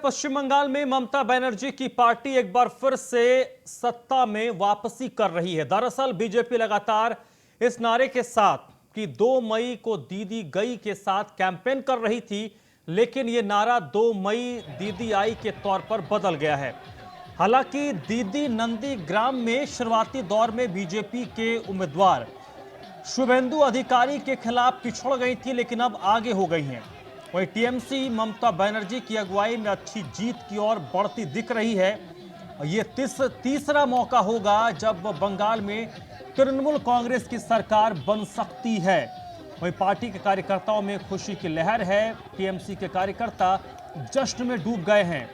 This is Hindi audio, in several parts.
पश्चिम बंगाल में ममता बनर्जी की पार्टी एक बार फिर से सत्ता में वापसी कर रही है। दरअसल बीजेपी लगातार इस नारे के साथ कि 2 मई को दीदी गई के साथ कैंपेन कर रही थी, लेकिन यह नारा 2 मई दीदी आई के तौर पर बदल गया है। हालांकि दीदी नंदीग्राम में शुरुआती दौर में बीजेपी के उम्मीदवार शुभेंदु अधिकारी के खिलाफ पिछड़ गई थी, लेकिन अब आगे हो गई हैं। वहीं टीएमसी ममता बनर्जी की अगुवाई में अच्छी जीत की ओर बढ़ती दिख रही है। ये तीसरा मौका होगा जब बंगाल में तृणमूल कांग्रेस की सरकार बन सकती है। वहीं पार्टी के कार्यकर्ताओं में खुशी की लहर है। टीएमसी के कार्यकर्ता जश्न में डूब गए हैं।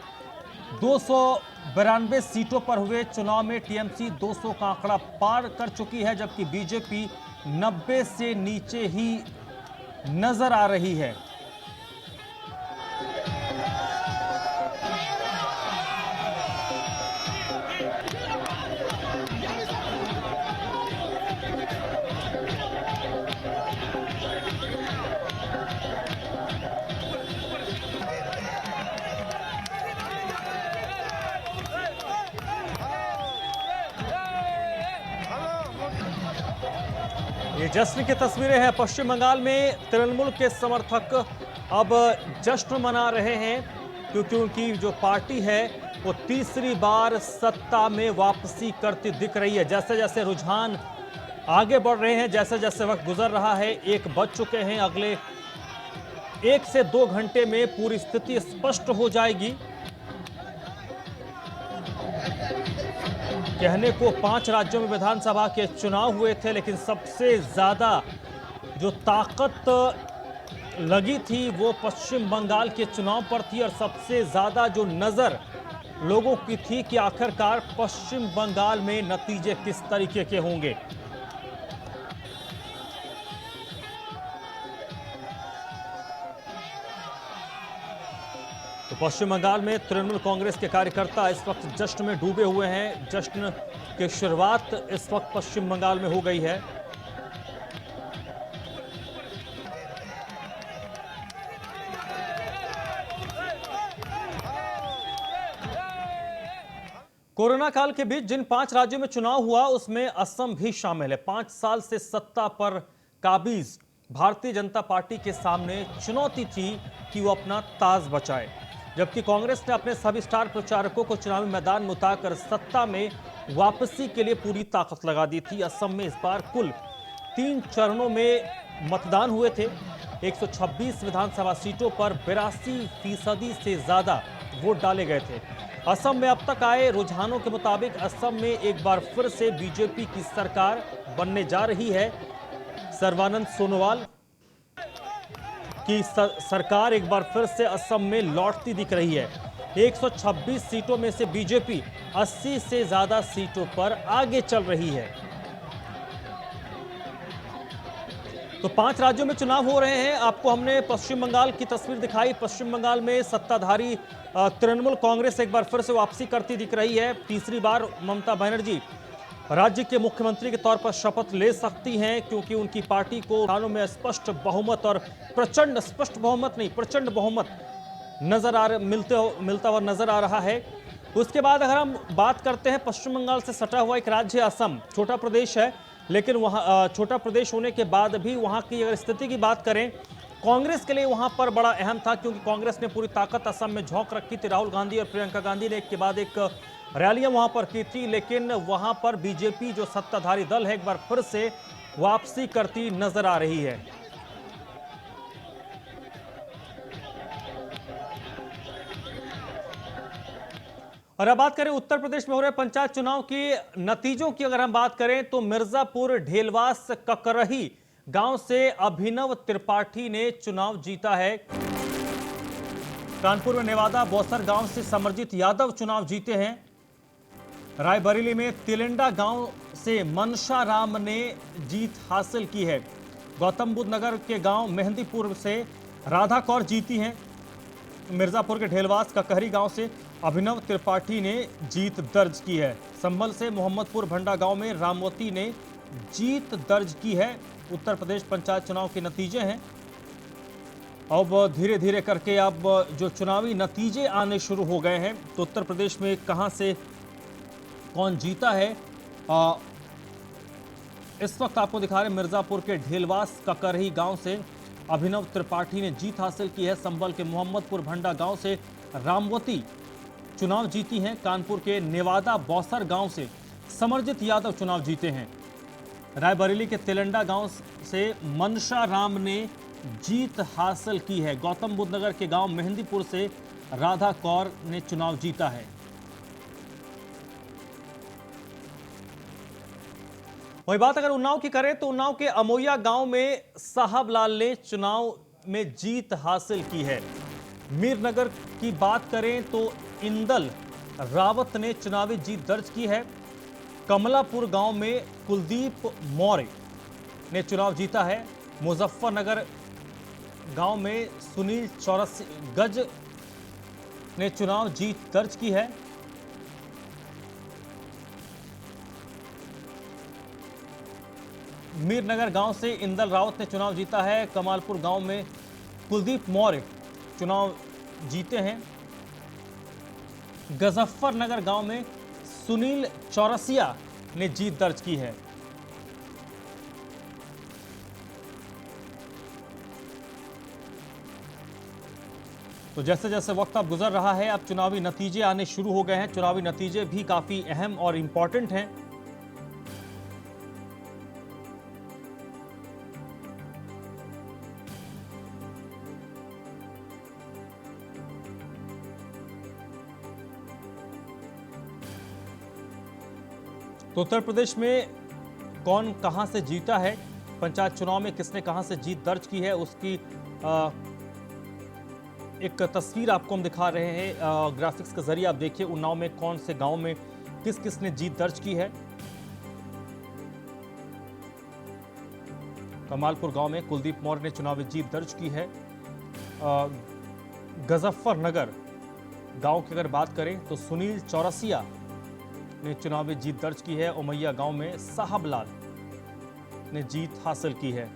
292 सीटों पर हुए चुनाव में टीएमसी 200 का आंकड़ा पार कर चुकी है, जबकि बीजेपी 90 से नीचे ही नजर आ रही है। ये जश्न की तस्वीरें हैं। पश्चिम बंगाल में तृणमूल के समर्थक अब जश्न मना रहे हैं, क्योंकि उनकी जो पार्टी है वो तीसरी बार सत्ता में वापसी करती दिख रही है। जैसे जैसे रुझान आगे बढ़ रहे हैं, जैसे जैसे वक्त गुजर रहा है, 1 बज चुके हैं, अगले 1 से 2 घंटे में पूरी स्थिति स्पष्ट हो जाएगी। कहने को 5 राज्यों में विधानसभा के चुनाव हुए थे, लेकिन सबसे ज्यादा जो ताकत लगी थी वो पश्चिम बंगाल के चुनाव पर थी, और सबसे ज्यादा जो नजर लोगों की थी कि आखिरकार पश्चिम बंगाल में नतीजे किस तरीके के होंगे। तो पश्चिम बंगाल में तृणमूल कांग्रेस के कार्यकर्ता इस वक्त जश्न में डूबे हुए हैं। जश्न की शुरुआत इस वक्त पश्चिम बंगाल में हो गई है। कोरोना काल के बीच जिन 5 राज्यों में चुनाव हुआ उसमें असम भी शामिल है। 5 साल से सत्ता पर काबिज भारतीय जनता पार्टी के सामने चुनौती थी कि वो अपना ताज बचाए, जबकि कांग्रेस ने अपने सभी स्टार प्रचारकों को चुनावी मैदान में उतारकर सत्ता में वापसी के लिए पूरी ताकत लगा दी थी। असम में इस बार कुल 3 चरणों में मतदान हुए थे। 126 विधानसभा सीटों पर 82% से ज्यादा वोट डाले गए थे। असम में अब तक आए रुझानों के मुताबिक असम में एक बार फिर से बीजेपी की सरकार बनने जा रही है। सर्बानंद सोनोवाल की सरकार एक बार फिर से असम में लौटती दिख रही है। 126 सीटों में से बीजेपी 80 से ज्यादा सीटों पर आगे चल रही है। तो 5 राज्यों में चुनाव हो रहे हैं। आपको हमने पश्चिम बंगाल की तस्वीर दिखाई। पश्चिम बंगाल में सत्ताधारी तृणमूल कांग्रेस एक बार फिर से वापसी करती दिख रही है। तीसरी बार ममता बनर्जी राज्य के मुख्यमंत्री के तौर पर शपथ ले सकती हैं, क्योंकि उनकी पार्टी को चुनावों में स्पष्ट बहुमत और स्पष्ट बहुमत नहीं, प्रचंड बहुमत मिलता हुआ नजर आ रहा है। उसके बाद अगर हम बात करते हैं, पश्चिम बंगाल से सटा हुआ एक राज्य असम, छोटा प्रदेश है, लेकिन वहाँ छोटा प्रदेश होने के बाद भी वहाँ की अगर स्थिति की बात करें, कांग्रेस के लिए वहाँ पर बड़ा अहम था, क्योंकि कांग्रेस ने पूरी ताकत असम में झोंक रखी थी। राहुल गांधी और प्रियंका गांधी ने एक के बाद एक रैलियां वहां पर की थी, लेकिन वहां पर बीजेपी जो सत्ताधारी दल है एक बार फिर से वापसी करती नजर आ रही है। और अब बात करें उत्तर प्रदेश में हो रहे पंचायत चुनाव के नतीजों की, अगर हम बात करें तो मिर्जापुर ढेलवास ककरही गांव से अभिनव त्रिपाठी ने चुनाव जीता है। कानपुर में नेवादा बौसर गांव से समरजीत यादव चुनाव जीते हैं। रायबरेली में तिलिंडा गांव से मनशा राम ने जीत हासिल की है। गौतम बुद्ध नगर के गांव मेहंदीपुर से राधा कौर जीती हैं। मिर्जापुर के ढेलवास ककहरी गांव से अभिनव त्रिपाठी ने जीत दर्ज की है। संभल से मोहम्मदपुर भंडा गांव में रामवती ने जीत दर्ज की है। उत्तर प्रदेश पंचायत चुनाव के नतीजे हैं। अब धीरे धीरे करके अब जो चुनावी नतीजे आने शुरू हो गए हैं, तो उत्तर प्रदेश में कहां से कौन जीता है, आ, इस वक्त आपको दिखा रहे हैं मिर्जापुर के ढेलवास ककरही गांव से अभिनव त्रिपाठी ने जीत हासिल की है। संभल के मोहम्मदपुर भंडा गांव से रामवती चुनाव जीती हैं। कानपुर के नेवादा बौसर गांव से समरजित यादव चुनाव जीते हैं। रायबरेली के तेलंडा गांव से मनशा राम ने जीत हासिल की है। गौतम बुद्ध नगर के गांव मेहंदीपुर से राधा कौर ने चुनाव जीता है। वही बात अगर उन्नाव की करें तो उन्नाव के अमोया गांव में साहबलाल ने चुनाव में जीत हासिल की है। मीरनगर की बात करें तो इंदल रावत ने चुनावी जीत दर्ज की है। कमलापुर गांव में कुलदीप मौर्य ने चुनाव जीता है। मुजफ्फरनगर गांव में सुनील चौरसी गज ने चुनाव जीत दर्ज की है। मीरनगर गांव से इंदल रावत ने चुनाव जीता है। कमालपुर गांव में कुलदीप मौर्य चुनाव जीते हैं। मुजफ्फरनगर गांव में सुनील चौरसिया ने जीत दर्ज की है। तो जैसे जैसे वक्त अब गुजर रहा है, अब चुनावी नतीजे आने शुरू हो गए हैं। चुनावी नतीजे भी काफी अहम और इंपॉर्टेंट हैं। तो उत्तर प्रदेश में कौन कहां से जीता है, पंचायत चुनाव में किसने कहां से जीत दर्ज की है, उसकी एक तस्वीर आपको हम दिखा रहे हैं ग्राफिक्स के जरिए। आप देखिए उन्नाव में कौन से गांव में किस किस ने जीत दर्ज की है। कमालपुर गांव में कुलदीप मौर्य ने चुनावी जीत दर्ज की है। मुजफ्फरनगर गांव की अगर बात करें तो सुनील चौरसिया ने चुनावी जीत दर्ज की है। उमैया गांव में साहबलाल ने जीत हासिल की है।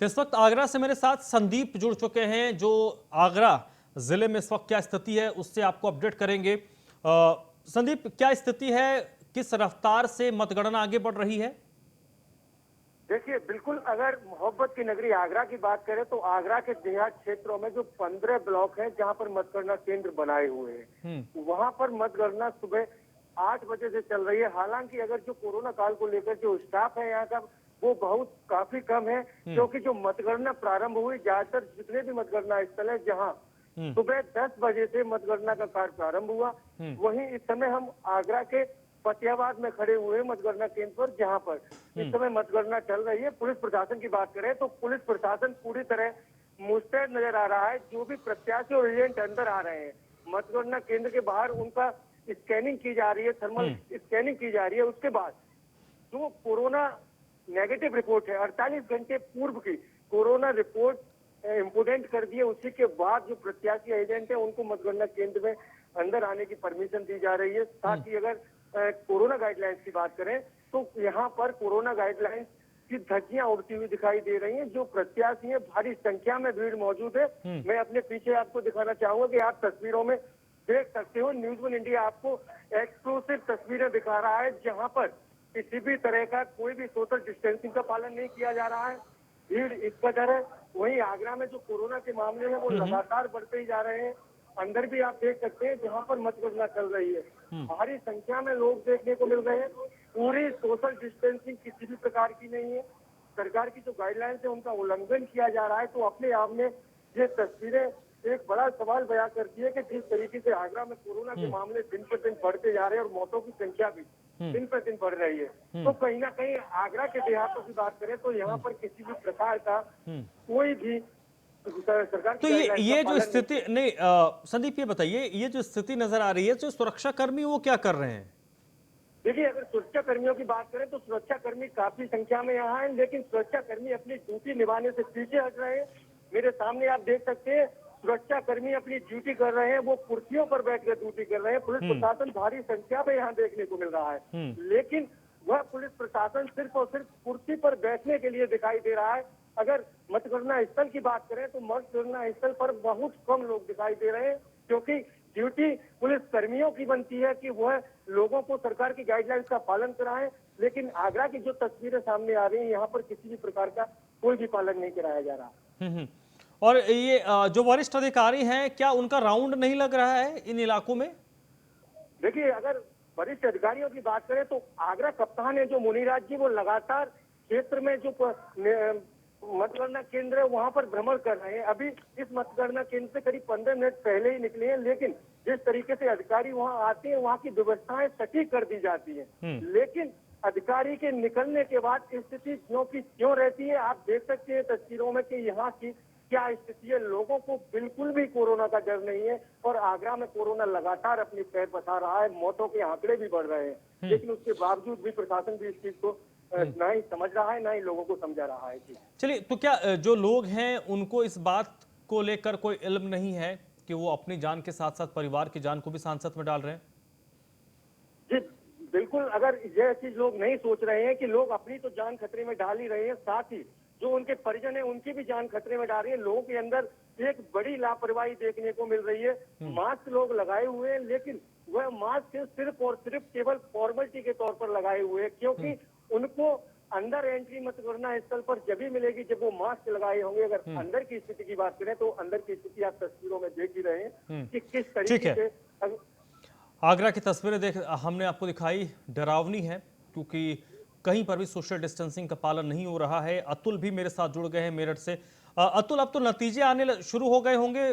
तो इस वक्त आगरा से मेरे साथ संदीप जुड़ चुके हैं, जो आगरा जिले में इस वक्त क्या स्थिति है उससे आपको अपडेट करेंगे। संदीप, क्या स्थिति है, किस रफ्तार से मतगणना आगे बढ़ रही है? देखिए, बिल्कुल अगर मोहब्बत की नगरी आगरा की बात करें तो आगरा के देहात क्षेत्रों में जो 15 ब्लॉक हैं जहां पर मतगणना केंद्र बनाए हुए हैं, वहां पर मतगणना सुबह 8 बजे से चल रही है। हालांकि अगर जो कोरोना काल को लेकर जो स्टाफ है यहाँ का वो बहुत काफी कम है, क्योंकि जो मतगणना प्रारंभ हुई, ज्यादातर जितने भी मतगणना स्थल है जहाँ सुबह 10 बजे से मतगणना का कार्य प्रारंभ हुआ, वहीं इस समय हम आगरा के फतेहाबाद में खड़े हुए मतगणना केंद्र पर, जहां पर इस समय मतगणना चल रही है। पुलिस प्रशासन की बात करें तो पुलिस प्रशासन पूरी तरह मुस्तैद नजर आ रहा है। जो भी प्रत्याशी और एजेंट अंदर आ रहे हैं मतगणना केंद्र के बाहर, उनका स्कैनिंग की जा रही है, थर्मल स्कैनिंग की जा रही है। उसके बाद जो कोरोना नेगेटिव रिपोर्ट है 48 घंटे पूर्व की कोरोना रिपोर्ट इम्पोर्टेंट कर दिए, उसी के बाद जो प्रत्याशी एजेंट है उनको मतगणना केंद्र में अंदर आने की परमिशन दी जा रही है। साथ ही अगर कोरोना गाइडलाइंस की बात करें तो यहाँ पर कोरोना गाइडलाइंस की धज्जियां उड़ती हुई दिखाई दे रही हैं। जो प्रत्याशी है भारी संख्या में भीड़ मौजूद है। मैं अपने पीछे आपको दिखाना चाहूंगा कि आप तस्वीरों में देख सकते हो, न्यूज़ वन इंडिया आपको एक्सक्लूसिव तस्वीरें दिखा रहा है, जहां पर किसी भी तरह का कोई भी सोशल डिस्टेंसिंग का पालन नहीं किया जा रहा है। भीड़ इस कदर है। वहीं आगरा में जो कोरोना के मामले हैं वो लगातार बढ़ते ही जा रहे हैं। अंदर भी आप देख सकते हैं जहां पर मतगणना चल रही है, भारी संख्या में लोग देखने को मिल रहे हैं। पूरी सोशल डिस्टेंसिंग किसी भी प्रकार की नहीं है। सरकार की जो गाइडलाइंस है उनका उल्लंघन किया जा रहा है। तो अपने आप में ये तस्वीरें एक बड़ा सवाल बयां करती है कि जिस तरीके से आगरा में कोरोना के मामले दिन पर दिन बढ़ते जा रहे हैं और मौतों की संख्या भी दिन पर दिन बढ़ रही है। तो कहीं ना कहीं आगरा के देहातों की बात करें तो यहाँ पर किसी भी प्रकार का कोई भी सरकार तो ये जो स्थिति नहीं, संदीप ये बताइए, ये जो स्थिति नजर आ रही है, जो सुरक्षा कर्मी वो क्या कर रहे हैं? देखिए, अगर सुरक्षा कर्मियों की बात करें तो सुरक्षा कर्मी काफी संख्या में यहाँ हैं, लेकिन सुरक्षा कर्मी अपनी ड्यूटी निभाने से पीछे हट रहे हैं। मेरे सामने आप देख सकते हैं सुरक्षा कर्मी अपनी ड्यूटी कर रहे हैं, वो कुर्सियों पर बैठकर ड्यूटी कर रहे हैं। पुलिस प्रशासन भारी संख्या में यहाँ देखने को मिल रहा है, लेकिन वह पुलिस प्रशासन सिर्फ और सिर्फ कुर्सी पर बैठने के लिए दिखाई दे रहा है। अगर मतगणना स्थल की बात करें तो मतगणना स्थल पर बहुत कम लोग दिखाई दे रहे हैं, क्योंकि ड्यूटी पुलिस कर्मियों की बनती है कि वह लोगों को सरकार की गाइडलाइंस का पालन कराएं, लेकिन आगरा की जो तस्वीरें सामने आ रही हैं, यहाँ पर किसी भी प्रकार का कोई भी पालन नहीं कराया जा रहा। और ये जो वरिष्ठ अधिकारी हैं, क्या उनका राउंड नहीं लग रहा है इन इलाकों में? देखिए, अगर वरिष्ठ अधिकारियों की बात करें तो आगरा कप्तान है जो मुनिराज जी, वो लगातार क्षेत्र में जो मतगणना केंद्र है वहां पर भ्रमण कर रहे हैं। अभी इस मतगणना केंद्र से करीब 15 मिनट पहले ही निकले हैं, लेकिन जिस तरीके से अधिकारी वहां आते हैं, वहां की व्यवस्थाएं सटीक कर दी जाती है। लेकिन अधिकारी के निकलने के बाद स्थिति ज्यों की त्यों रहती है। आप देख सकते हैं तस्वीरों में कि यहाँ की क्या स्थिति है। लोगों को बिल्कुल भी कोरोना का डर नहीं है और आगरा में कोरोना लगातार अपनी पैर पसार रहा है। मौतों के आंकड़े भी बढ़ रहे हैं, लेकिन उसके बावजूद भी प्रशासन भी इस चीज को ना ही समझ रहा है, ना ही लोगों को समझा रहा है। चलिए, तो क्या जो लोग हैं उनको इस बात को लेकर कोई इल्म नहीं है कि वो अपनी जान के साथ साथ परिवार की जान को भी सांसत में डाल रहे हैं? जी बिल्कुल, अगर यह चीज लोग नहीं सोच रहे हैं कि लोग अपनी तो जान खतरे में डाल ही रहे हैं, साथ ही जो उनके परिजन है उनकी भी जान खतरे में डाल रही है। लोगों के अंदर एक बड़ी लापरवाही देखने को मिल रही है। मास्क लोग लगाए हुए हैं, लेकिन वह मास्क सिर्फ और सिर्फ केवल फॉर्मेलिटी के तौर पर लगाए हुए हैं, क्योंकि उनको अंदर एंट्री मतगणना स्थल पर जब ही मिलेगी जब वो मास्क लगाए होंगे। अगर अंदर की स्थिति की बात करें तो अंदर की स्थिति आप तस्वीरों में देख ही रहे हैं कि किस तरीके से आगरा की तस्वीरें हमने आपको दिखाई, डरावनी है, क्योंकि कहीं पर भी सोशल डिस्टेंसिंग का पालन नहीं हो रहा है। अतुल भी मेरे साथ जुड़ गए हैं मेरठ से। अतुल, अब तो नतीजे आने शुरू हो गए होंगे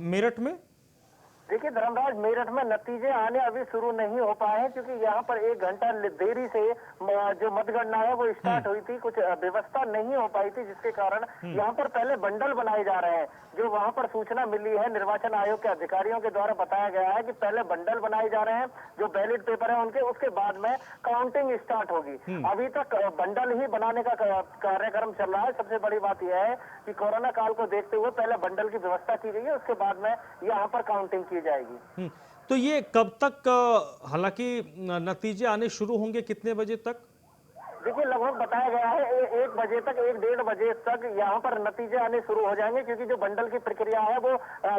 मेरठ में? देखिए धर्मराज, मेरठ में नतीजे आने अभी शुरू नहीं हो पाए हैं, क्योंकि यहाँ पर 1 घंटा देरी से जो मतगणना है वो स्टार्ट हुई थी। कुछ व्यवस्था नहीं हो पाई थी, जिसके कारण यहाँ पर पहले बंडल बनाए जा रहे हैं। जो वहाँ पर सूचना मिली है निर्वाचन आयोग के अधिकारियों के द्वारा बताया गया है कि पहले बंडल बनाए जा रहे हैं, जो बैलेट पेपर है उनके, उसके बाद में काउंटिंग स्टार्ट होगी। अभी तक बंडल ही बनाने का कार्यक्रम चल रहा है। सबसे बड़ी बात यह है कि कोरोना काल को देखते हुए पहले बंडल की व्यवस्था की गई है, उसके बाद में यहाँ पर काउंटिंग की जाएगी। तो ये कब तक, हालांकि नतीजे आने शुरू होंगे, कितने बजे तक? देखिए लगभग बताया गया है 1 बजे तक, 1-1:30 बजे तक यहाँ पर नतीजे आने शुरू हो जाएंगे, क्योंकि जो बंडल की प्रक्रिया है वो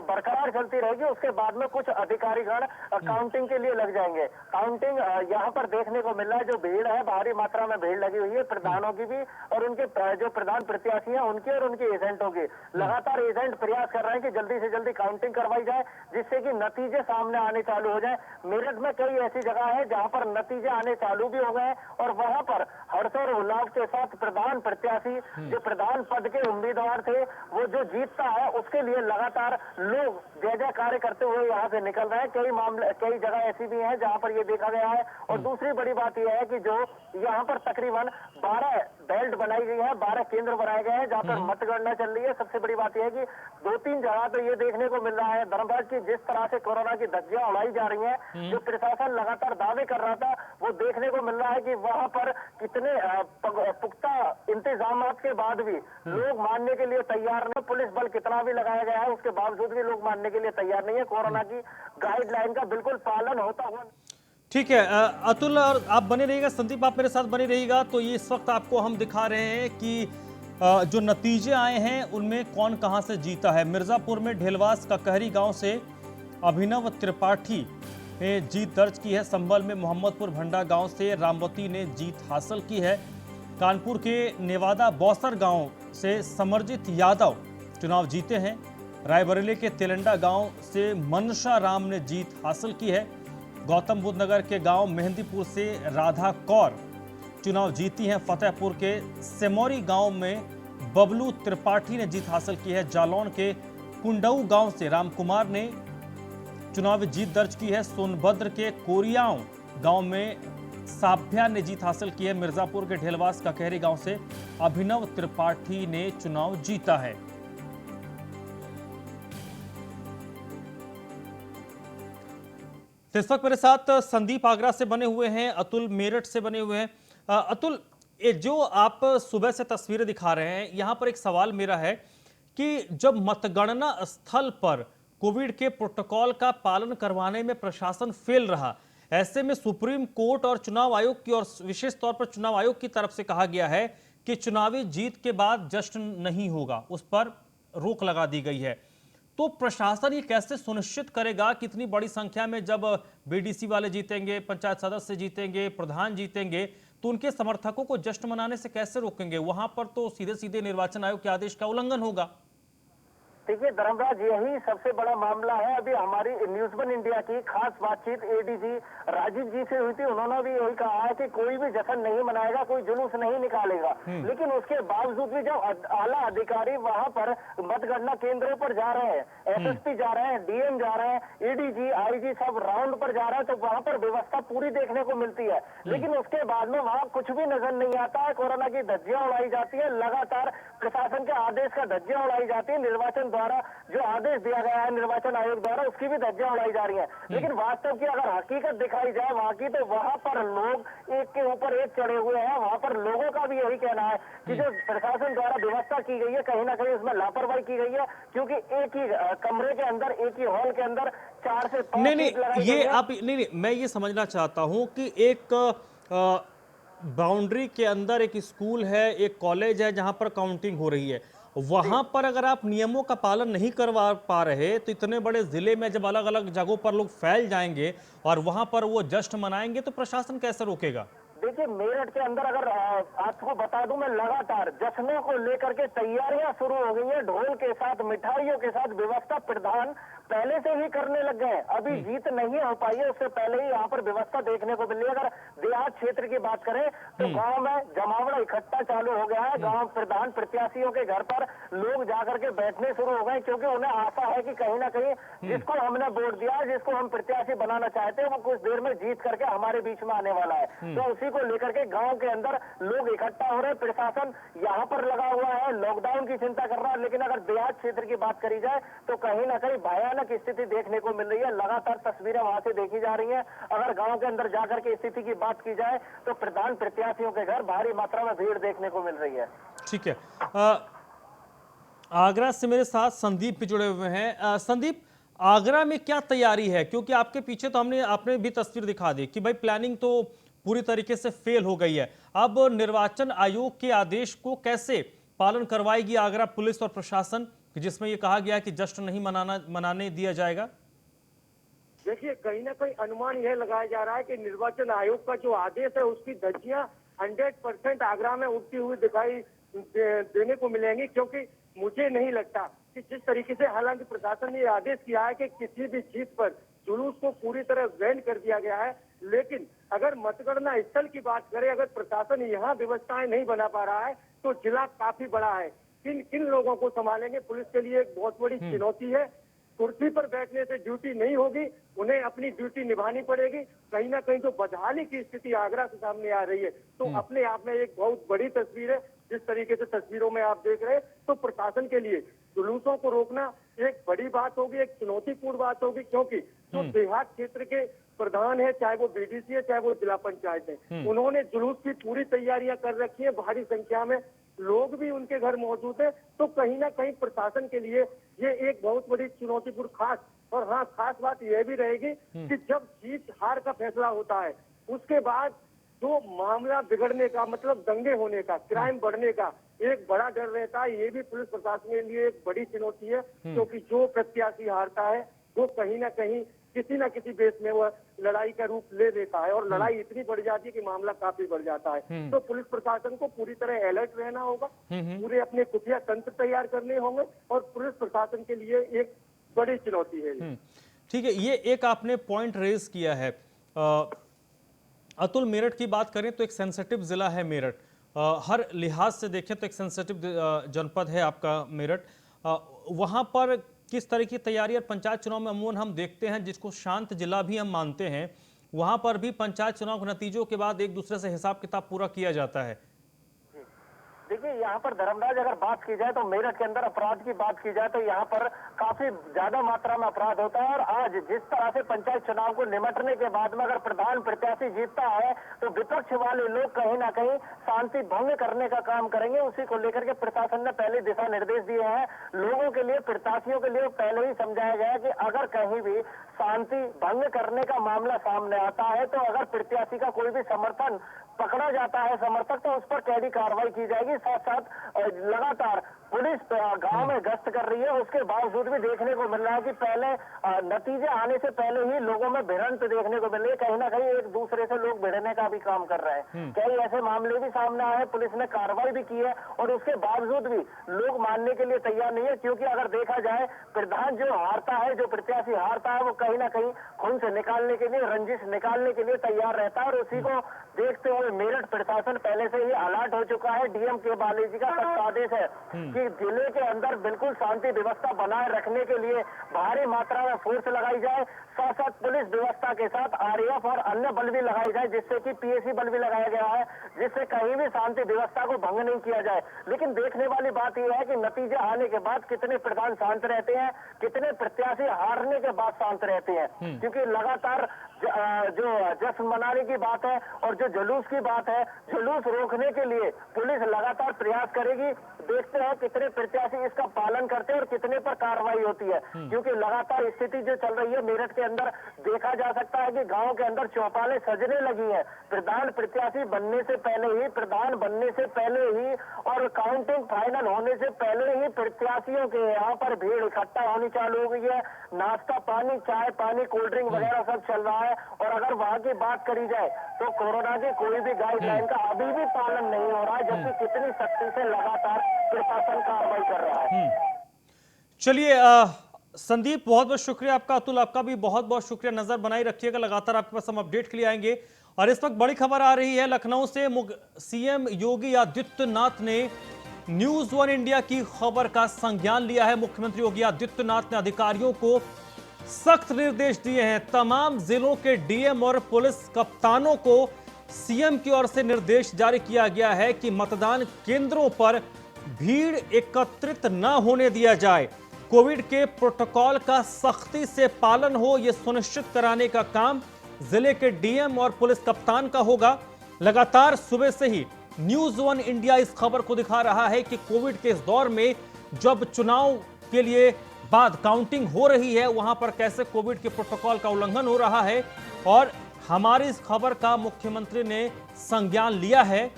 बरकरार चलती रहेगी। उसके बाद में कुछ अधिकारीगण काउंटिंग के लिए लग जाएंगे। काउंटिंग यहाँ पर देखने को मिल रहा है, जो भीड़ है भारी मात्रा में भीड़ लगी हुई है, प्रधानों की भी और उनके जो प्रधान प्रत्याशी हैं उनके और उनके एजेंटों की। लगातार एजेंट प्रयास कर रहे हैं कि जल्दी से जल्दी काउंटिंग करवाई जाए, जिससे कि नतीजे सामने आने चालू हो जाए। मेरठ में कई ऐसी जगह है जहाँ पर नतीजे आने चालू भी हो गए और वहाँ पर हर्ष और उल्लास के साथ प्रधान प्रत्याशी, जो प्रधान पद के उम्मीदवार थे, वो जो जीतता है उसके लिए लगातार लोग जय जयकार करते हुए यहाँ से निकल रहे हैं। कई जगह ऐसी भी हैं जहाँ पर ये देखा गया है। और दूसरी बड़ी बात यह है कि जो यहाँ पर तकरीबन 12 बेल्ट बनाई गई है, 12 केंद्र बनाए गए हैं जहाँ पर मतगणना चल रही है। सबसे बड़ी बात यह है कि 2-3 जगह तो ये देखने को मिल रहा है धर्मराज की, जिस तरह से कोरोना की धज्जियां उड़ाई जा रही हैं, जो प्रशासन लगातार दावे कर रहा था वो देखने को मिल रहा है कि वहाँ पर कितने पुख्ता इंतजाम के बाद भी लोग मानने के लिए तैयार नहीं। पुलिस बल कितना भी लगाया गया है उसके बावजूद भी लोग मानने के लिए तैयार नहीं है। कोरोना की गाइडलाइन का बिल्कुल पालन होता हुआ। ठीक है अतुल, और आप बने रहिएगा, संदीप आप मेरे साथ बने रहिएगा। तो ये इस वक्त आपको हम दिखा रहे हैं कि जो नतीजे आए हैं उनमें कौन कहां से जीता है। मिर्जापुर में ढेलवास ककहरी गांव से अभिनव त्रिपाठी ने जीत दर्ज की है। संभल में मोहम्मदपुर भंडा गांव से रामवती ने जीत हासिल की है। कानपुर के नेवादा बौसर गांव से समरजीत यादव चुनाव जीते हैं। रायबरेली के तेलंडा गांव से मनशा राम ने जीत हासिल की है। गौतम बुद्ध नगर के गांव मेहंदीपुर से राधा कौर चुनाव जीती हैं। फतेहपुर के सेमौरी गांव में बबलू त्रिपाठी ने जीत हासिल की है। जालौन के कुंडऊ गांव से रामकुमार ने चुनावी जीत दर्ज की है। सोनभद्र के कोरियाओं गांव में साभ्या ने जीत हासिल की है। मिर्जापुर के ढेलवास ककहरी गांव से अभिनव त्रिपाठी ने चुनाव जीता है। इस वक्त मेरे साथ संदीप आगरा से बने हुए हैं, अतुल मेरठ से बने हुए हैं। अतुल, ये जो आप सुबह से तस्वीरें दिखा रहे हैं, यहां पर एक सवाल मेरा है कि जब मतगणना स्थल पर कोविड के प्रोटोकॉल का पालन करवाने में प्रशासन फेल रहा, ऐसे में सुप्रीम कोर्ट और चुनाव आयोग की और विशेष तौर पर चुनाव आयोग की तरफ से कहा गया है कि चुनावी जीत के बाद जश्न नहीं होगा, उस पर रोक लगा दी गई है। तो प्रशासन ये कैसे सुनिश्चित करेगा कि इतनी बड़ी संख्या में जब बीडीसी वाले जीतेंगे, पंचायत सदस्य जीतेंगे, प्रधान जीतेंगे, तो उनके समर्थकों को जश्न मनाने से कैसे रोकेंगे? वहां पर तो सीधे सीधे निर्वाचन आयोग के आदेश का उल्लंघन होगा। देखिए धर्मराज, यही सबसे बड़ा मामला है। अभी हमारी न्यूज वन इंडिया की खास बातचीत एडीजी राजीव जी से हुई थी। उन्होंने भी यही कहा है कि कोई भी जश्न नहीं मनाएगा, कोई जुलूस नहीं निकालेगा। लेकिन उसके बावजूद भी जब आला अधिकारी वहां पर मतगणना केंद्रों पर जा रहे हैं, एसएसपी जा रहे हैं, डीएम जा रहे हैं, एडीजी आईजी सब राउंड पर जा रहे हैं, तो वहां पर व्यवस्था पूरी देखने को मिलती है। लेकिन उसके बाद में वहां कुछ भी नजर नहीं आता है। कोरोना की धज्जियां उड़ाई जाती है, लगातार प्रशासन के आदेश का धज्जियां उड़ाई जाती है। निर्वाचन द्वारा जो आदेश दिया गया है निर्वाचन आयोग द्वारा, उसकी भी धज्जियां उड़ाई जा रही है। लेकिन वास्तव की अगर हकीकत दिखाई जाए वहां की, तो वहां पर लोग एक के ऊपर एक चढ़े हुए हैं। वहां पर लोगों का भी यही कहना है कि जो प्रशासन द्वारा व्यवस्था की गई है, कहीं ना कहीं उसमें लापरवाही की गई है। क्योंकि एक ही कमरे के अंदर, एक ही हॉल के अंदर 4 से 5 नहीं, ये आप नहीं, मैं ये समझना चाहता हूं कि एक बाउंड्री के अंदर एक स्कूल है, एक कॉलेज है जहां पर काउंटिंग हो रही है, वहां पर अगर आप नियमों का पालन नहीं करवा पा रहे, तो इतने बड़े जिले में जब अलग अलग जगहों पर लोग फैल जाएंगे और वहां पर वो जश्न मनाएंगे, तो प्रशासन कैसे रोकेगा? देखिए मेरठ के अंदर अगर आपको बता दूं मैं, लगातार जश्नों को लेकर के तैयारियां शुरू हो गई है। ढोल के साथ, मिठाइयों के साथ व्यवस्था प्रधान पहले से ही करने लग गए। अभी जीत नहीं हो पाई है, उससे पहले ही यहाँ पर व्यवस्था देखने को मिली है। अगर देहात क्षेत्र की बात करें तो गांव में जमावड़ा इकट्ठा चालू हो गया है। गांव प्रधान प्रत्याशियों के घर पर लोग जाकर के बैठने शुरू हो गए, क्योंकि उन्हें आशा है कि कहीं ना कहीं जिसको हमने वोट दिया है, जिसको हम प्रत्याशी बनाना चाहते हैं, वो कुछ देर में जीत करके हमारे बीच में आने वाला है। तो उसी को लेकर के गांव के अंदर लोग इकट्ठा हो रहे हैं। प्रशासन यहाँ पर लगा हुआ है, लॉकडाउन की चिंता कर रहा है। लेकिन अगर देहात क्षेत्र की बात करी जाए तो कहीं ना कहीं भयानक स्थिति देखने को मिल रही है। लगातार तस्वीरें वहां से देखी जा रही हैं। अगर गांव के अंदर जाकर के स्थिति की बात की जाए तो प्रधान प्रत्याशियों के घर भारी मात्रा में भीड़ देखने को मिल रही है। ठीक है, आगरा से मेरे साथ संदीप भी जुड़े हुए हैं। संदीप, आगरा में क्या तैयारी है? क्योंकि आपके पीछे तो आपने भी तस्वीर दिखा दी कि भाई प्लानिंग तो पूरी तरीके से फेल हो गई है। अब निर्वाचन आयोग के आदेश को कैसे पालन करवाएगी आगरा पुलिस और प्रशासन, जिसमें यह कहा गया है कि जश्न नहीं मनाने दिया जाएगा? देखिए कहीं ना कहीं अनुमान यह लगाया जा रहा है कि निर्वाचन आयोग का जो आदेश है उसकी धज्जियां 100% आगरा में उड़ती हुई दिखाई देने को मिलेंगी। क्योंकि मुझे नहीं लगता कि जिस तरीके से, हालांकि प्रशासन ने यह आदेश किया है कि किसी भी चीज पर जुलूस को पूरी तरह बैन कर दिया गया है, लेकिन अगर मतगणना स्थल की बात करें, अगर प्रशासन यहाँ व्यवस्थाएं नहीं बना पा रहा है तो जिला काफी बड़ा है। किन लोगों को संभालेंगे? पुलिस के लिए एक बहुत बड़ी चुनौती है। कुर्सी पर बैठने से ड्यूटी नहीं होगी, उन्हें अपनी ड्यूटी निभानी पड़ेगी। कहीं ना कहीं जो बदहाली की स्थिति आगरा के सामने आ रही है, तो अपने आप में एक बहुत बड़ी तस्वीर है। जिस तरीके से तस्वीरों में आप देख रहे हैं, तो प्रशासन के लिए जुलूसों को रोकना एक बड़ी बात होगी, एक चुनौतीपूर्ण बात होगी। क्योंकि जो देहात क्षेत्र के प्रधान है, चाहे वो बीडीसी है, चाहे वो जिला पंचायत है, उन्होंने जुलूस की पूरी तैयारियां कर रखी है। भारी संख्या में लोग भी उनके घर मौजूद है। तो कहीं ना कहीं प्रशासन के लिए ये एक बहुत बड़ी चुनौतीपूर्ण खास बात यह भी रहेगी कि जब जीत हार का फैसला होता है, उसके बाद जो मामला बिगड़ने का, मतलब दंगे होने का, क्राइम बढ़ने का एक बड़ा डर रहता है। ये भी पुलिस प्रशासन के लिए एक बड़ी चुनौती है। क्योंकि जो प्रत्याशी हारता है वो कहीं ना कहीं किसी न किसी बेस में वह लड़ाई का रूप ले लेता है, और लड़ाई इतनी बढ़ जाती है कि मामला काफी बढ़ जाता है। तो पुलिस प्रशासन को पूरी तरह अलर्ट रहना होगा, पूरे अपने खुफिया तंत्र तैयार करने होंगे, और पुलिस प्रशासन के लिए एक बड़ी चुनौती है। ठीक है, ये एक आपने पॉइंट रेज किया है। अतुल, मेरठ की बात करें तो एक सेंसिटिव जिला है मेरठ। हर लिहाज से देखें तो एक सेंसिटिव जनपद है आपका मेरठ। वहां पर किस तरह की तैयारी? और पंचायत चुनाव में अमूमन हम देखते हैं, जिसको शांत जिला भी हम मानते हैं, वहां पर भी पंचायत चुनाव के नतीजों के बाद एक दूसरे से हिसाब किताब पूरा किया जाता है। देखिए देखिए यहाँ पर धर्मराज, अगर बात की जाए तो मेरठ के अंदर अपराध की बात की जाए तो यहाँ पर काफी ज्यादा मात्रा में अपराध होता है। और आज जिस तरह से पंचायत चुनाव को निमटने के बाद में अगर प्रधान प्रत्याशी जीतता है तो विपक्ष वाले लोग कहीं ना कहीं शांति भंग करने का काम करेंगे। उसी को लेकर के प्रशासन ने पहले दिशा निर्देश दिए हैं लोगों के लिए, प्रत्याशियों के लिए पहले ही समझाया गया कि अगर कहीं भी शांति भंग करने का मामला सामने आता है तो अगर प्रत्याशी का कोई भी समर्थन पकड़ा जाता है समर्थक, तो उस पर कैदी कार्रवाई की जाएगी। साथ साथ लगातार पुलिस गांव में गश्त कर रही है। उसके बावजूद भी देखने को मिल रहा है कि पहले नतीजे आने से पहले ही लोगों में भिड़ंत देखने को मिल रही है। कहीं ना कहीं एक दूसरे से लोग भिड़ने का भी काम कर रहे हैं। कई ऐसे मामले भी सामने आए हैं, पुलिस ने कार्रवाई भी की है और उसके बावजूद भी लोग मानने के लिए तैयार नहीं है। क्योंकि अगर देखा जाए प्रधान जो हारता है, जो प्रत्याशी हारता है, वो कहीं ना कहीं खून से निकालने के लिए, रंजिश निकालने के लिए तैयार रहता है। और उसी को देखते हुए मेरठ प्रशासन पहले से ही अलर्ट हो चुका है। डीएम के बालाजी का सख्त आदेश है कि जिले के अंदर बिल्कुल शांति व्यवस्था बनाए रखने के लिए भारी मात्रा में फोर्स लगाई जाए। साथ साथ पुलिस व्यवस्था के साथ आरएएफ और अन्य बल भी लगाई जाए, जिससे कि पीएसी बल भी लगाया गया है, जिससे कहीं भी शांति व्यवस्था को भंग नहीं किया जाए। लेकिन देखने वाली बात यह है कि नतीजे आने के बाद कितने प्रधान शांत रहते हैं, कितने प्रत्याशी हारने के बाद शांत रहते हैं। क्योंकि लगातार जो जश्न मनाने की बात है और जो जुलूस की बात है, जुलूस रोकने के लिए पुलिस लगातार प्रयास करेगी। देखते हैं कितने प्रत्याशी इसका पालन करते हैं और कितने पर कार्रवाई होती है। क्योंकि लगातार स्थिति जो चल रही है मेरठ के अंदर, देखा जा सकता है कि गांव के अंदर चौपालें सजने लगी हैं। प्रधान प्रत्याशी बनने से पहले ही, प्रधान बनने से पहले ही और काउंटिंग फाइनल होने से पहले ही प्रत्याशियों के यहाँ पर भीड़ इकट्ठा होनी चालू हो गई है। नाश्ता पानी, चाय पानी, कोल्ड ड्रिंक वगैरह सब चल रहा है। और अगर वहां की बात करी जाए तो कोरोना की कोई भी गाइडलाइन का अभी भी पालन नहीं हो रहा है, जबकि कितनी सख्ती से लगातार प्रशासन कार्रवाई कर रहा है। चलिए संदीप, बहुत बहुत शुक्रिया आपका। अतुल, आपका भी बहुत बहुत शुक्रिया। नजर बनाए रखिएगा, लगातार आपके पास हम अपडेट के लिए आएंगे। और इस वक्त बड़ी खबर आ रही है लखनऊ से। सीएम योगी आदित्यनाथ ने न्यूज वन इंडिया की खबर का संज्ञान लिया है। मुख्यमंत्री योगी आदित्यनाथ ने अधिकारियों को सख्त निर्देश दिए हैं। तमाम जिलों के डीएम और पुलिस कप्तानों को सीएम की ओर से निर्देश जारी किया गया है कि मतदान केंद्रों पर भीड़ एकत्रित न होने दिया जाए। कोविड के प्रोटोकॉल का सख्ती से पालन हो, यह सुनिश्चित कराने का काम जिले के डीएम और पुलिस कप्तान का होगा। लगातार सुबह से ही न्यूज वन इंडिया इस खबर को दिखा रहा है कि कोविड के इस दौर में जब चुनाव के लिए बाद काउंटिंग हो रही है, वहां पर कैसे कोविड के प्रोटोकॉल का उल्लंघन हो रहा है। और हमारी इस खबर का मुख्यमंत्री ने संज्ञान लिया है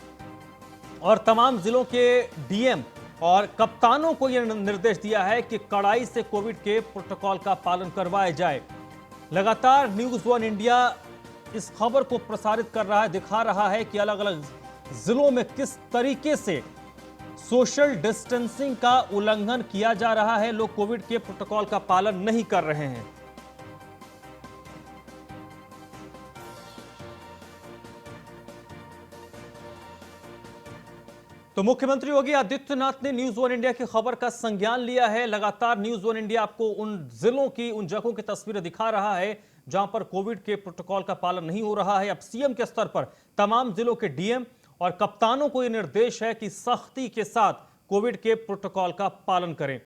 और तमाम जिलों के डीएम और कप्तानों को यह निर्देश दिया है कि कड़ाई से कोविड के प्रोटोकॉल का पालन करवाया जाए। लगातार न्यूज वन इंडिया इस खबर को प्रसारित कर रहा है, दिखा रहा है कि अलग अलग जिलों में किस तरीके से सोशल डिस्टेंसिंग का उल्लंघन किया जा रहा है। लोग कोविड के प्रोटोकॉल का पालन नहीं कर रहे हैं। तो मुख्यमंत्री योगी आदित्यनाथ ने न्यूज वन इंडिया की खबर का संज्ञान लिया है। लगातार न्यूज वन इंडिया आपको उन जिलों की, उन जगहों की तस्वीरें दिखा रहा है जहां पर कोविड के प्रोटोकॉल का पालन नहीं हो रहा है। अब सीएम के स्तर पर तमाम जिलों के डीएम और कप्तानों को यह निर्देश है कि सख्ती के साथ कोविड के प्रोटोकॉल का पालन करें।